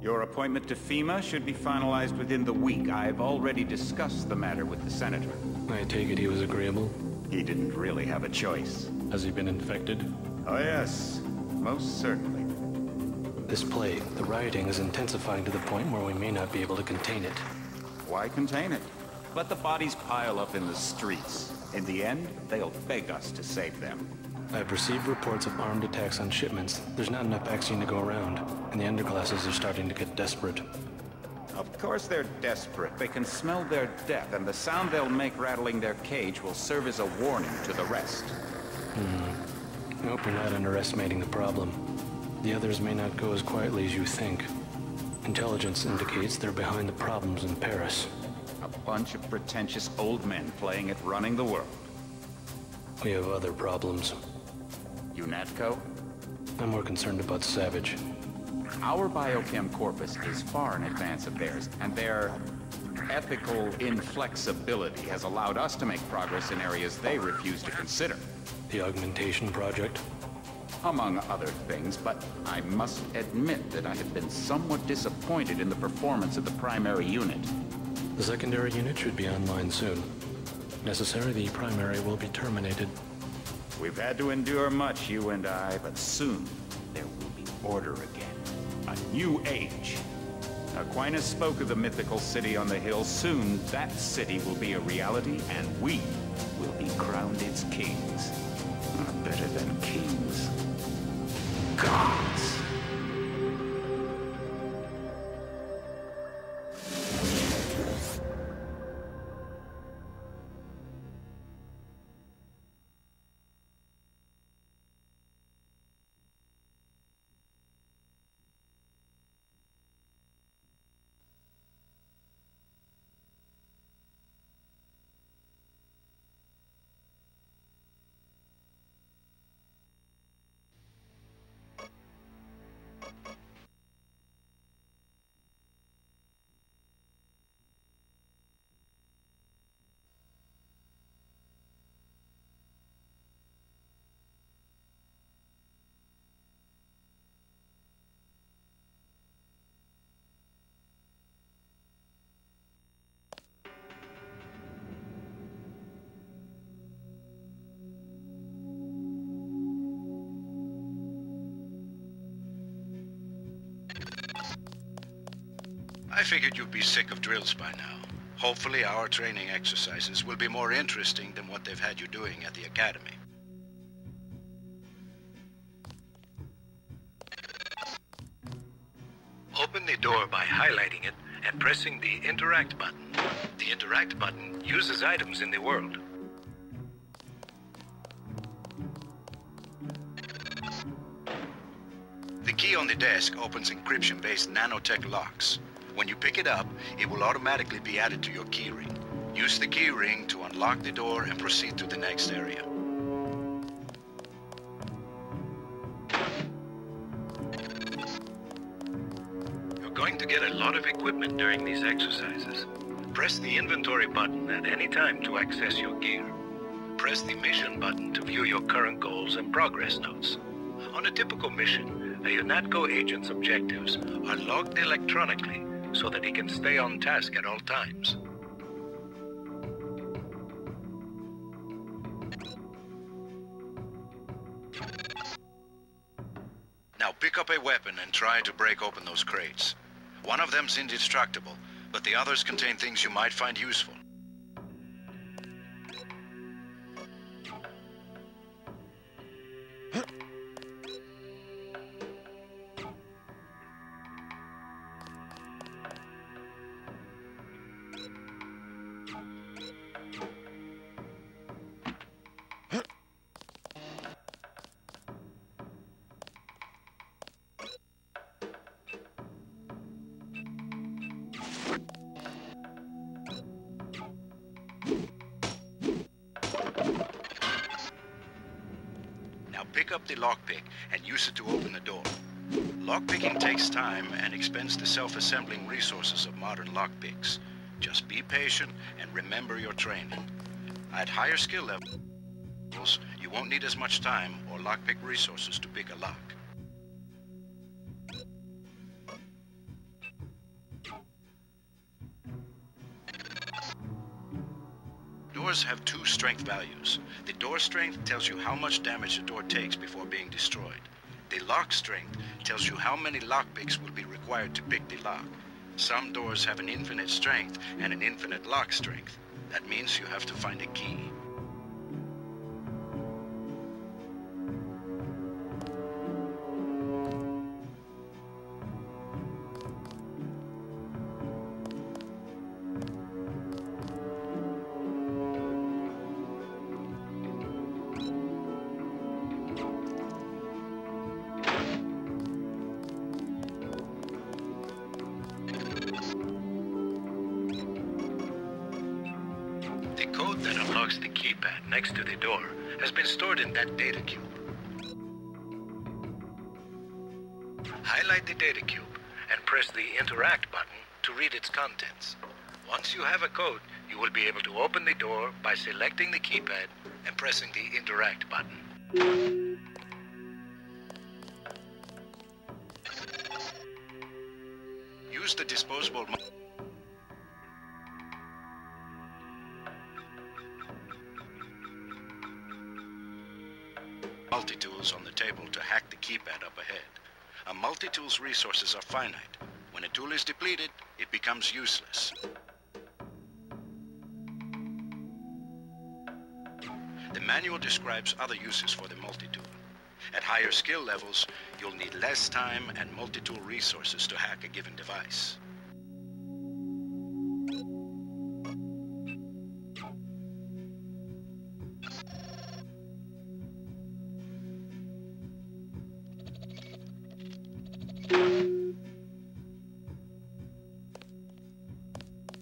Your appointment to FEMA should be finalized within the week. I've already discussed the matter with the Senator. I take it he was agreeable? He didn't really have a choice. Has he been infected? Oh yes, most certainly. This plague, the rioting is intensifying to the point where we may not be able to contain it. Why contain it? Let the bodies pile up in the streets. In the end, they'll beg us to save them. I've received reports of armed attacks on shipments. There's not enough vaccine to go around, and the underclasses are starting to get desperate. Of course they're desperate. They can smell their death, and the sound they'll make rattling their cage will serve as a warning to the rest. I hope you're not underestimating the problem. The others may not go as quietly as you think. Intelligence indicates they're behind the problems in Paris. A bunch of pretentious old men playing at running the world. We have other problems. UNATCO? I'm more concerned about Savage. Our biochem corpus is far in advance of theirs, and their ethical inflexibility has allowed us to make progress in areas they refuse to consider. The augmentation project? Among other things, but I must admit that I have been somewhat disappointed in the performance of the primary unit. The secondary unit should be online soon. Necessary, the primary will be terminated. We've had to endure much, you and I, but soon there will be order again. A new age. Aquinas spoke of the mythical city on the hill. Soon, that city will be a reality, and we will be crowned its kings. Better than kings. Gods! I figured you'd be sick of drills by now. Hopefully our training exercises will be more interesting than what they've had you doing at the academy. Open the door by highlighting it and pressing the Interact button. The Interact button uses items in the world. The key on the desk opens encryption-based nanotech locks. When you pick it up, it will automatically be added to your keyring. Use the keyring to unlock the door and proceed to the next area. You're going to get a lot of equipment during these exercises. Press the inventory button at any time to access your gear. Press the mission button to view your current goals and progress notes. On a typical mission, a UNATCO agent's objectives are logged electronically so that he can stay on task at all times. Now pick up a weapon and try to break open those crates. One of them's indestructible, but the others contain things you might find useful. Pick up the lockpick and use it to open the door. Lockpicking takes time and expends the self-assembling resources of modern lockpicks. Just be patient and remember your training. At higher skill levels, you won't need as much time or lockpick resources to pick a lock. doors have two strength values. The door strength tells you how much damage the door takes before being destroyed. The lock strength tells you how many lockpicks will be required to pick the lock. Some doors have an infinite strength and an infinite lock strength. That means you have to find a key. The code that unlocks the keypad next to the door has been stored in that data cube. Highlight the data cube and press the Interact button to read its contents. Once you have a code, you will be able to open the door by selecting the keypad and pressing the Interact button. Use the disposable multi-tools on the table to hack the keypad up ahead. A multi-tool's resources are finite. When a tool is depleted, it becomes useless. The manual describes other uses for the multi-tool. At higher skill levels, you'll need less time and multi-tool resources to hack a given device.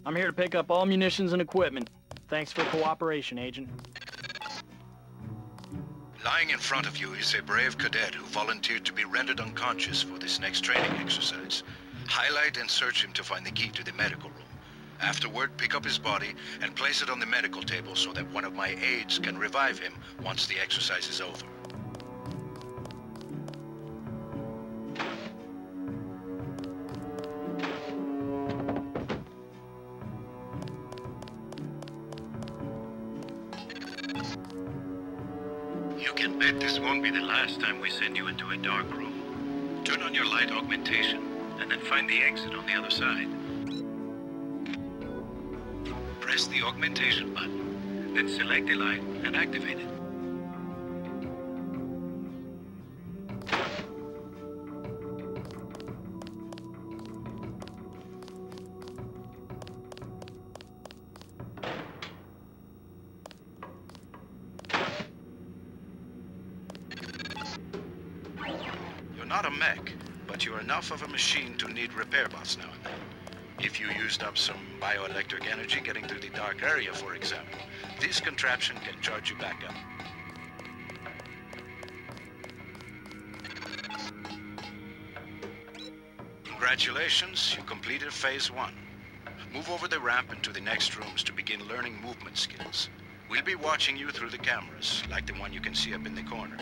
I'm here to pick up all munitions and equipment. Thanks for cooperation, Agent. Lying in front of you is a brave cadet who volunteered to be rendered unconscious for this next training exercise. Highlight and search him to find the key to the medical room. Afterward, pick up his body and place it on the medical table so that one of my aides can revive him once the exercise is over. You can bet this won't be the last time we send you into a dark room. Turn on your light augmentation, and then find the exit on the other side. Press the augmentation button, then select the light and activate it. You're not a mech, but you're enough of a machine to need repair bots now and then. If you used up some bioelectric energy getting through the dark area, for example, this contraption can charge you back up. Congratulations, you completed Phase 1. Move over the ramp into the next rooms to begin learning movement skills. We'll be watching you through the cameras, like the one you can see up in the corner.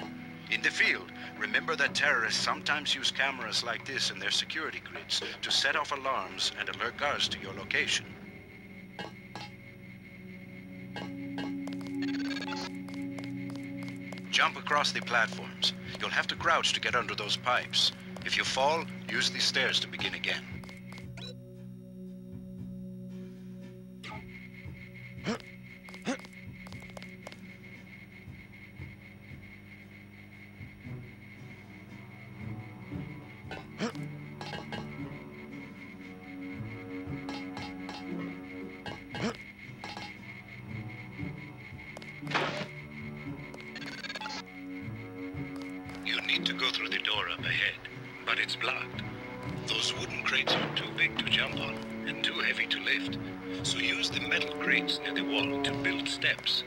In the field, remember that terrorists sometimes use cameras like this in their security grids to set off alarms and alert guards to your location. Jump across the platforms. You'll have to crouch to get under those pipes. If you fall, use the stairs to begin again. You need to go through the door up ahead, but it's blocked. Those wooden crates are too big to jump on and too heavy to lift, so use the metal crates near the wall to build steps.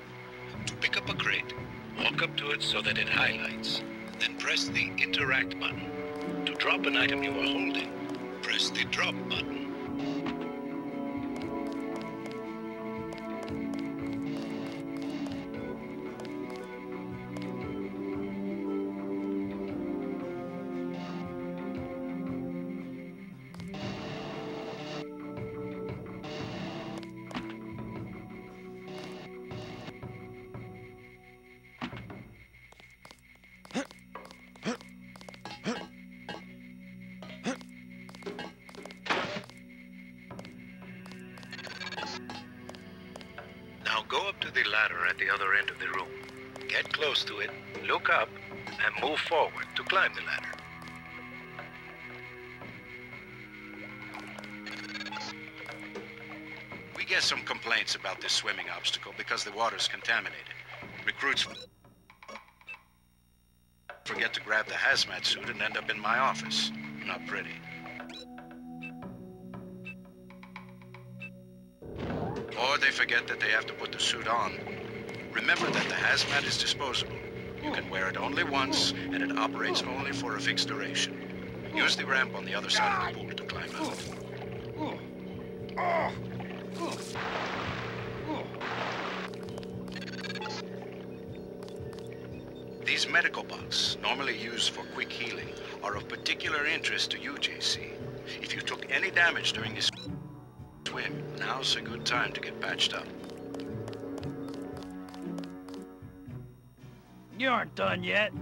To pick up a crate, walk up to it so that it highlights, then press the Interact button. To drop an item you are holding, press the Drop button. go up to the ladder at the other end of the room. Get close to it, look up, and move forward to climb the ladder. We get some complaints about this swimming obstacle because the water's contaminated. Recruits forget to grab the hazmat suit and end up in my office. Not pretty. Or they forget that they have to put the suit on. Remember that the hazmat is disposable. You can wear it only once, and it operates only for a fixed duration. Use the ramp on the other side of the pool to climb out. These medical bucks, normally used for quick healing, are of particular interest to you, JC. If you took any damage during this swim, now's a good time to get patched up. You aren't done yet.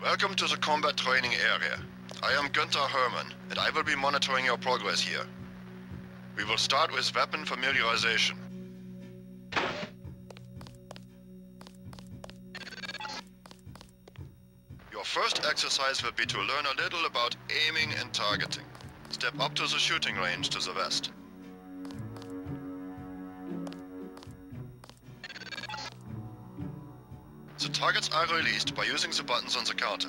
Welcome to the combat training area. I am Günther Hermann, and I will be monitoring your progress here. We will start with weapon familiarization. Your first exercise will be to learn a little about aiming and targeting. Step up to the shooting range to the west. The targets are released by using the buttons on the counter.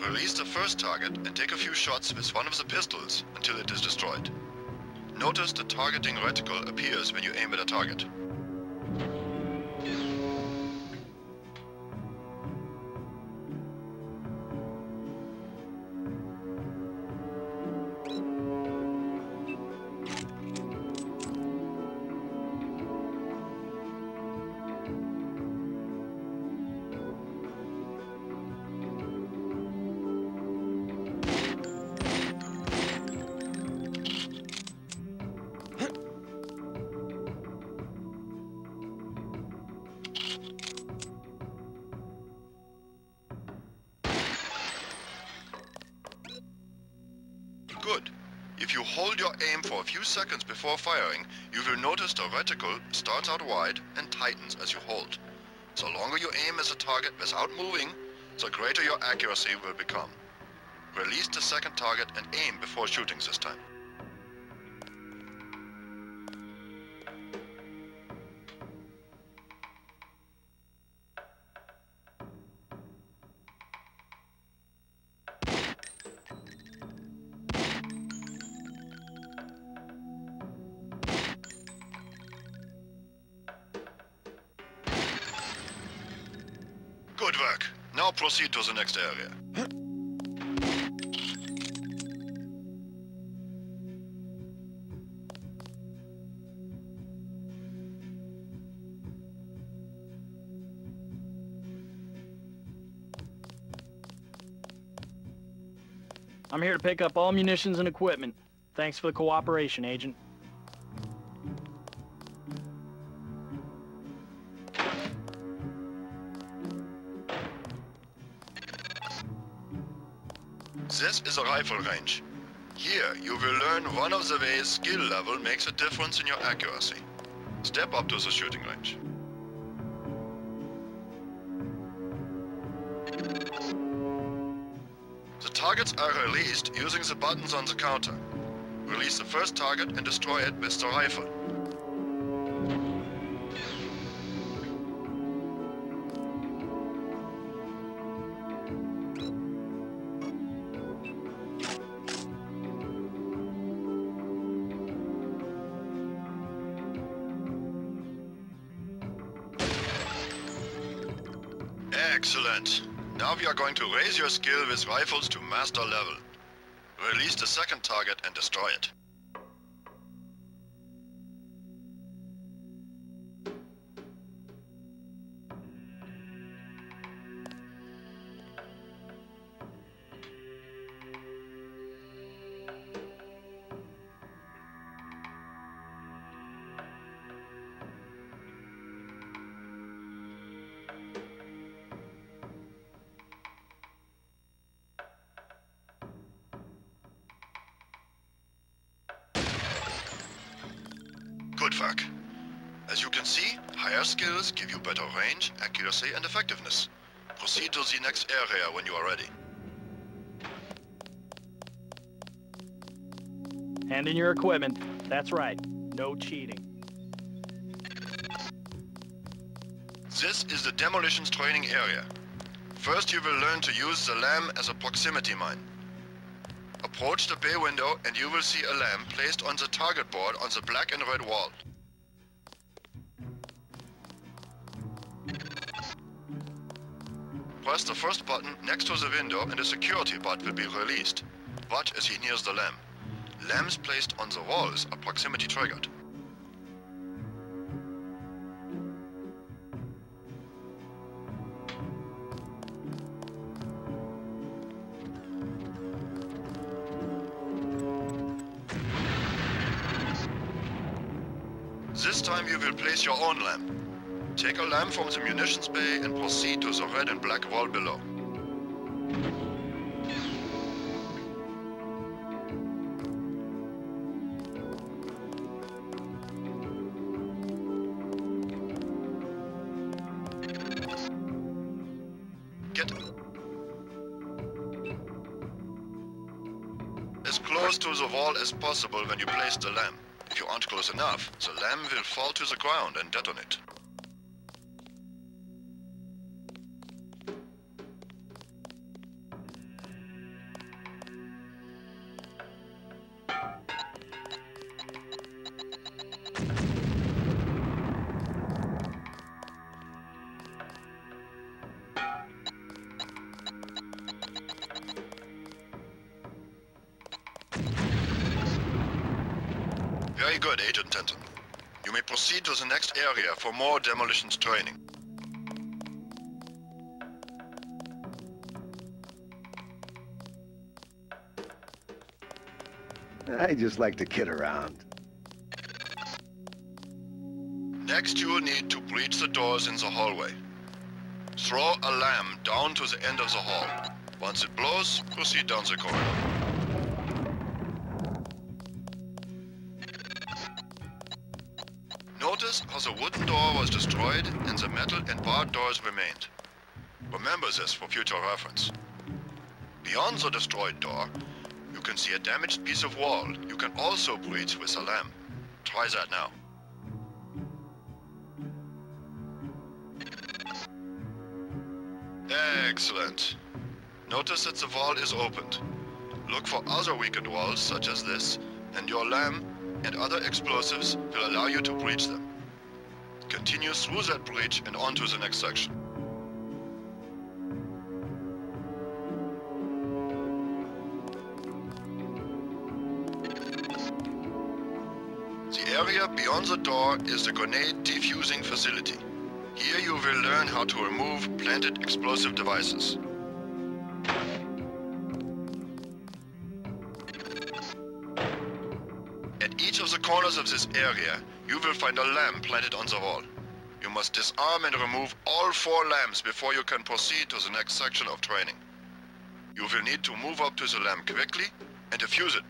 Release the first target and take a few shots with one of the pistols until it is destroyed. Notice the targeting reticle appears when you aim at a target. Good. If you hold your aim for a few seconds before firing, you will notice the reticle starts out wide and tightens as you hold. The longer you aim as a target without moving, the greater your accuracy will become. Release the second target and aim before shooting this time. Good work. Now proceed to the next area. I'm here to pick up all munitions and equipment. Thanks for the cooperation, Agent. This is a rifle range. Here, you will learn one of the ways skill level makes a difference in your accuracy. Step up to the shooting range. The targets are released using the buttons on the counter. Release the first target and destroy it with the rifle. Excellent. Now we are going to raise your skill with rifles to master level. Release the second target and destroy it. good, Vac. As you can see, higher skills give you better range, accuracy, and effectiveness. Proceed to the next area when you are ready. Hand in your equipment. That's right. No cheating. This is the demolitions training area. First you will learn to use the lamp as a proximity mine. Approach the bay window and you will see a lamp placed on the target board on the black and red wall. Press the first button next to the window and a security bot will be released. Watch as he nears the lamp. Lamps placed on the walls are proximity triggered. This time you will place your own lamp. Take a lamp from the munitions bay and proceed to the red and black wall below. Get as close to the wall as possible when you place the lamp. If you aren't close enough, the lamp will fall to the ground and detonate. Very good, Agent Denton. You may proceed to the next area for more demolitions training. I just like to kid around. Next you will need to breach the doors in the hallway. Throw a lamp down to the end of the hall. Once it blows, proceed down the corridor. Notice how the wooden door was destroyed and the metal and barred doors remained. Remember this for future reference. Beyond the destroyed door, you can see a damaged piece of wall you can also breach with a lamp. Try that now. Excellent. Notice that the wall is opened. Look for other weakened walls such as this, and your lamp and other explosives will allow you to breach them. Continue through that breach and on to the next section. The area beyond the door is the grenade defusing facility. Here you will learn how to remove planted explosive devices. At each of the corners of this area, you will find a lamp planted on the wall. You must disarm and remove all 4 lamps before you can proceed to the next section of training. You will need to move up to the lamp quickly and defuse it.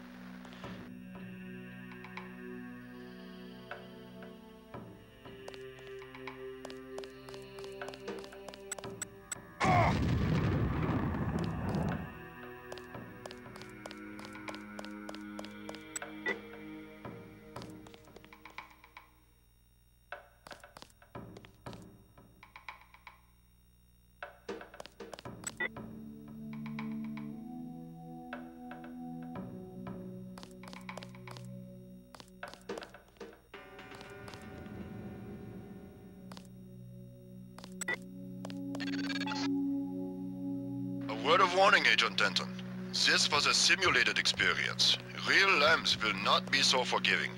Word of warning, Agent Denton. This was a simulated experience. Real lamps will not be so forgiving.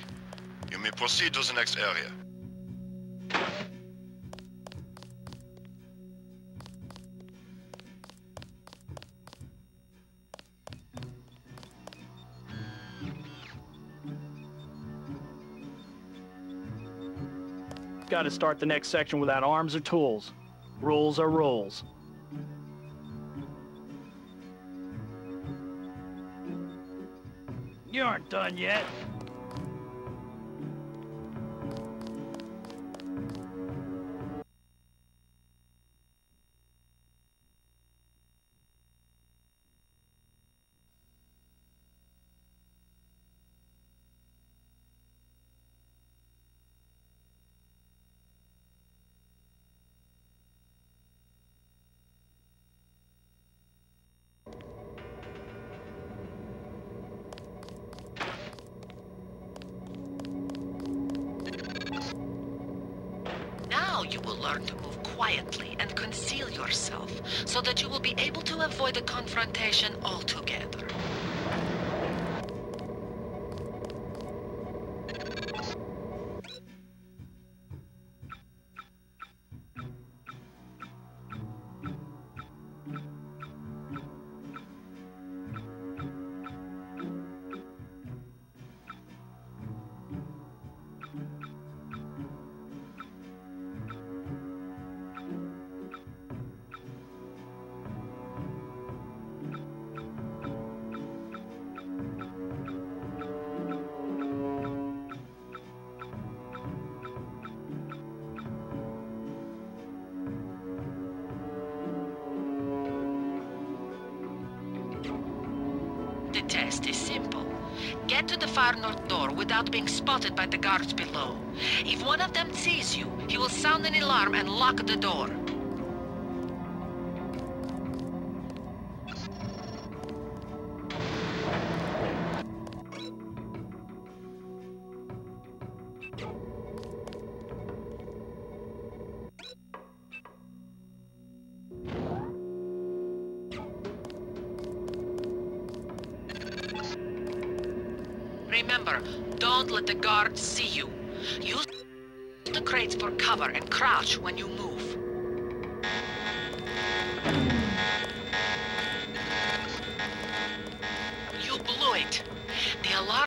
You may proceed to the next area. Got to start the next section without arms or tools. Rules are rules. You aren't done yet. you will learn to move quietly and conceal yourself, so that you will be able to avoid a confrontation altogether. The test is simple. Get to the far north door without being spotted by the guards below. If one of them sees you, he will sound an alarm and lock the door. Remember, don't let the guards see you. Use the crates for cover and crouch when you move. You blew it. The alarm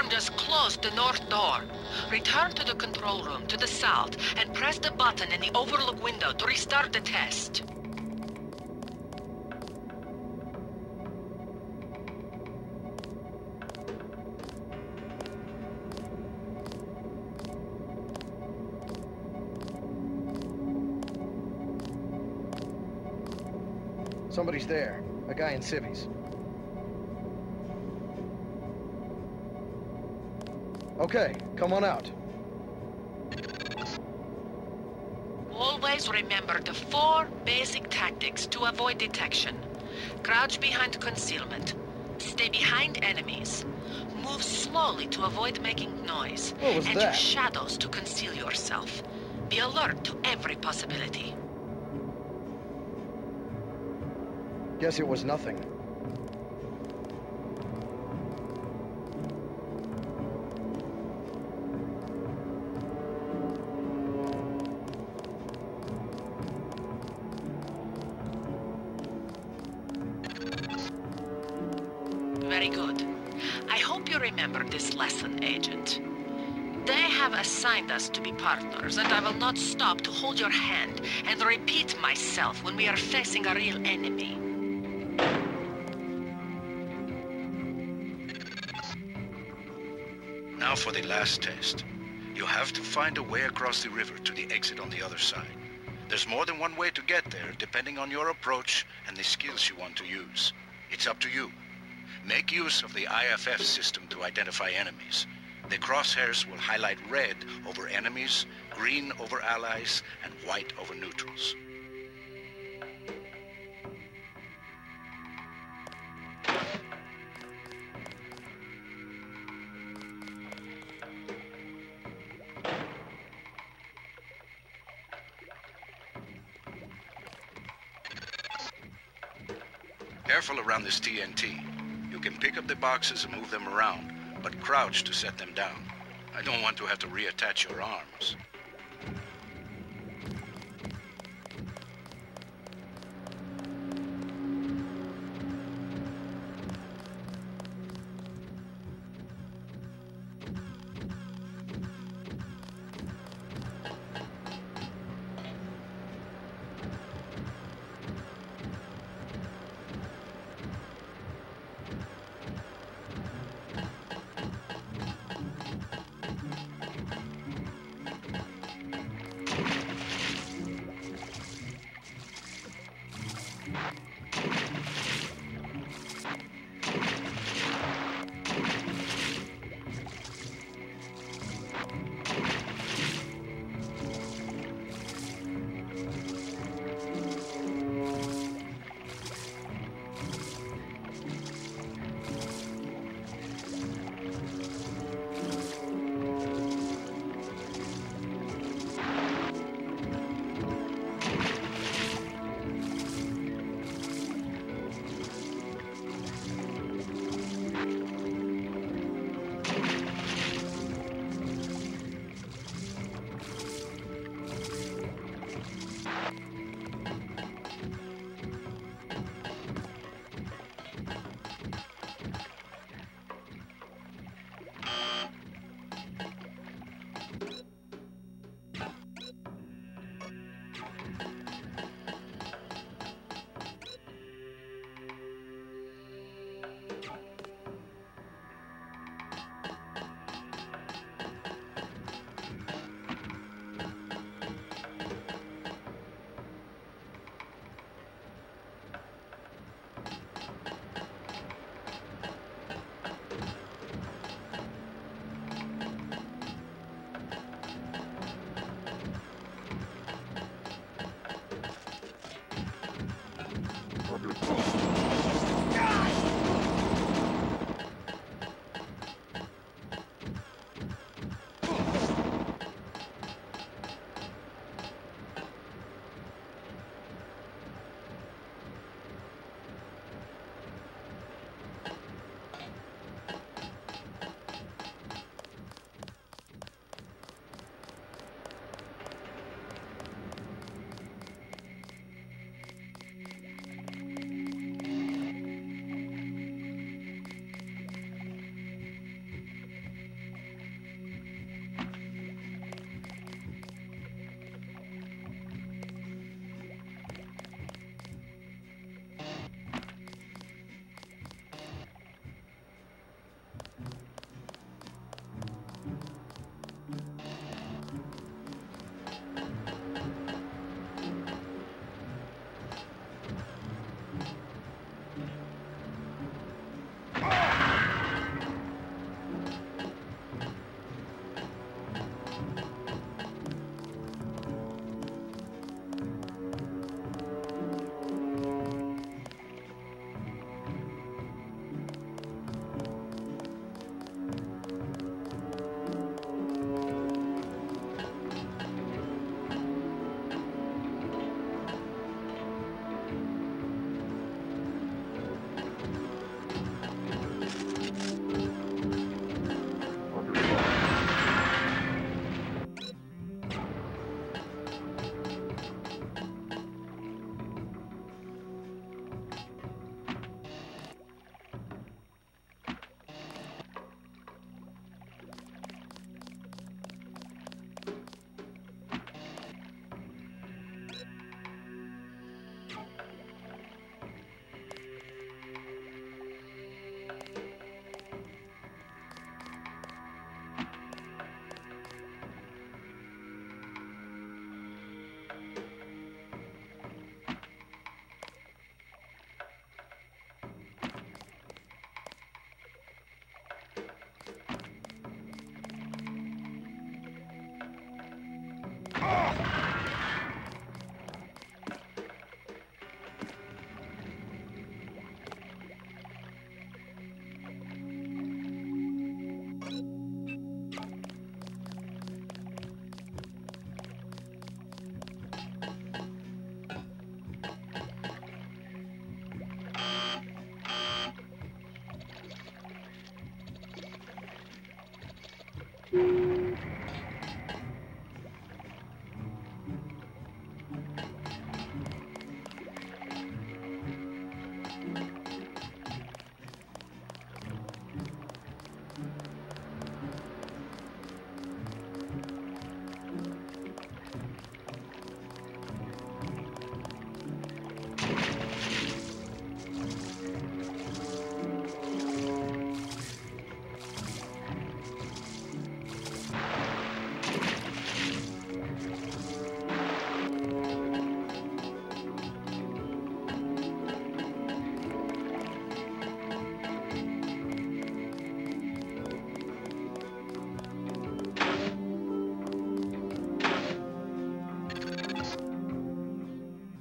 just closed the north door. Return to the control room to the south and press the button in the overlook window to restart the test. Somebody's there. A guy in civvies. Okay, come on out. Always remember the 4 basic tactics to avoid detection. Crouch behind concealment. Stay behind enemies. Move slowly to avoid making noise. What was and that? use shadows to conceal yourself. Be alert to every possibility. Guess it was nothing. Very good. I hope you remember this lesson, Agent. They have assigned us to be partners, and I will not stop to hold your hand and repeat myself when we are facing a real enemy. Now for the last test. You have to find a way across the river to the exit on the other side. There's more than one way to get there, depending on your approach and the skills you want to use. It's up to you. Make use of the IFF system to identify enemies. The crosshairs will highlight red over enemies, green over allies, and white over neutrals. Careful around this TNT. You can pick up the boxes and move them around, but crouch to set them down. I don't want to have to reattach your arms.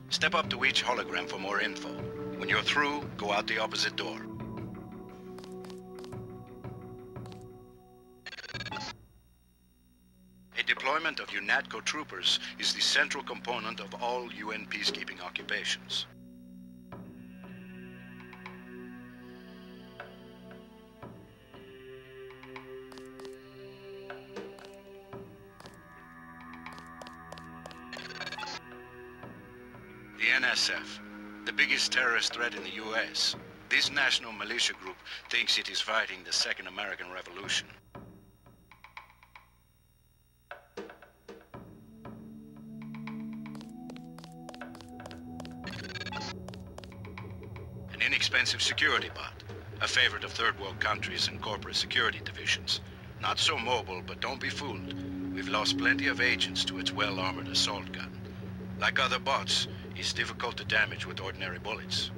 Step up to each hologram for more info. When you're through, go out the opposite door. A deployment of UNATCO troopers is the central component of all UN peacekeeping occupations. The NSF, the biggest terrorist threat in the US. This national militia group thinks it is fighting the Second American Revolution. An inexpensive security bot, a favorite of third world countries and corporate security divisions. Not so mobile, but don't be fooled. We've lost plenty of agents to its well-armored assault gun. Like other bots, it's difficult to damage with ordinary bullets.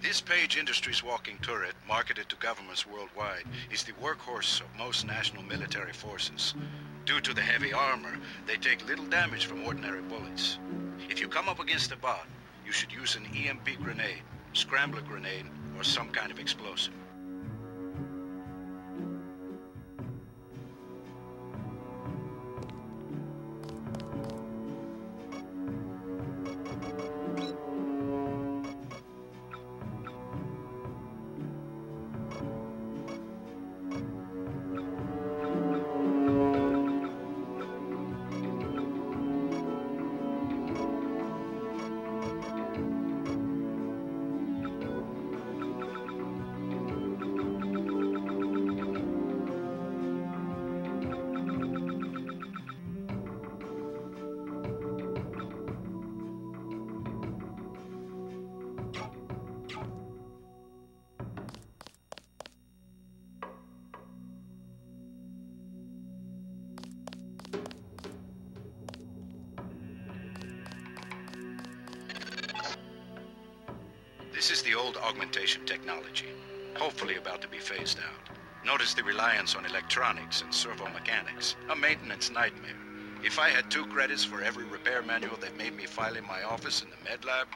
This Page Industries walking turret, marketed to governments worldwide, is the workhorse of most national military forces. Due to the heavy armor, they take little damage from ordinary bullets. If you come up against a bot, you should use an EMP grenade, scrambler grenade, or some kind of explosive. This is the old augmentation technology, hopefully about to be phased out. Notice the reliance on electronics and servo-mechanics, a maintenance nightmare. If I had 2 credits for every repair manual that made me file in my office in the med lab,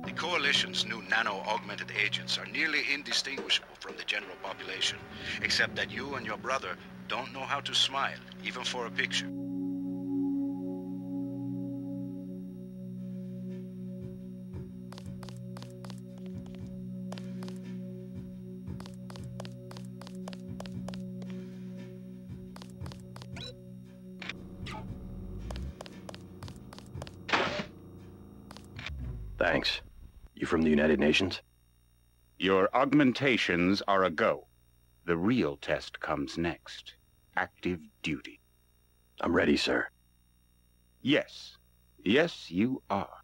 the Coalition's new nano-augmented agents are nearly indistinguishable from the general population, except that you and your brother don't know how to smile, even for a picture. Thanks. You from the United Nations? Your augmentations are a go. The real test comes next. Active duty. I'm ready, sir. Yes. Yes, you are.